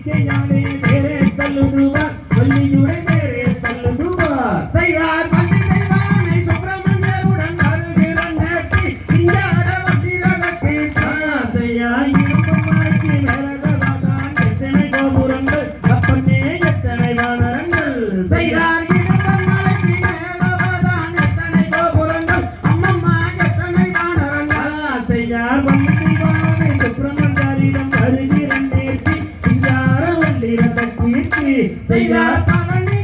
நம்பிக்கையாலே தேரே தள்ளுடுவார் வள்ளியுரை தேரே தள்ளுடுவார் செய்தார் பள்ளி தெய்வானை சுப்பிரமணியருடன் வருகிறன் நேர்த்தி இஞ்சார வந்திரதற்கு ஆசையாய் இருப்பமாக்கி மேலகவாதான் எத்தனை கோபுரங்கள் அப்பனே எத்தனை வானரங்கள் செய்தார் இருப்பன் மலைக்கு மேலவதான் எத்தனை கோபுரங்கள் அம்மம்மா எத்தனை வானரங்கள் ஆசையார் வள்ளிவானை சுப்பிரமணியரிடம் வருகிறன் நேர்த்தி இஞ்சார வள்ளிரத கீர்த்தி செய்தார் பழனி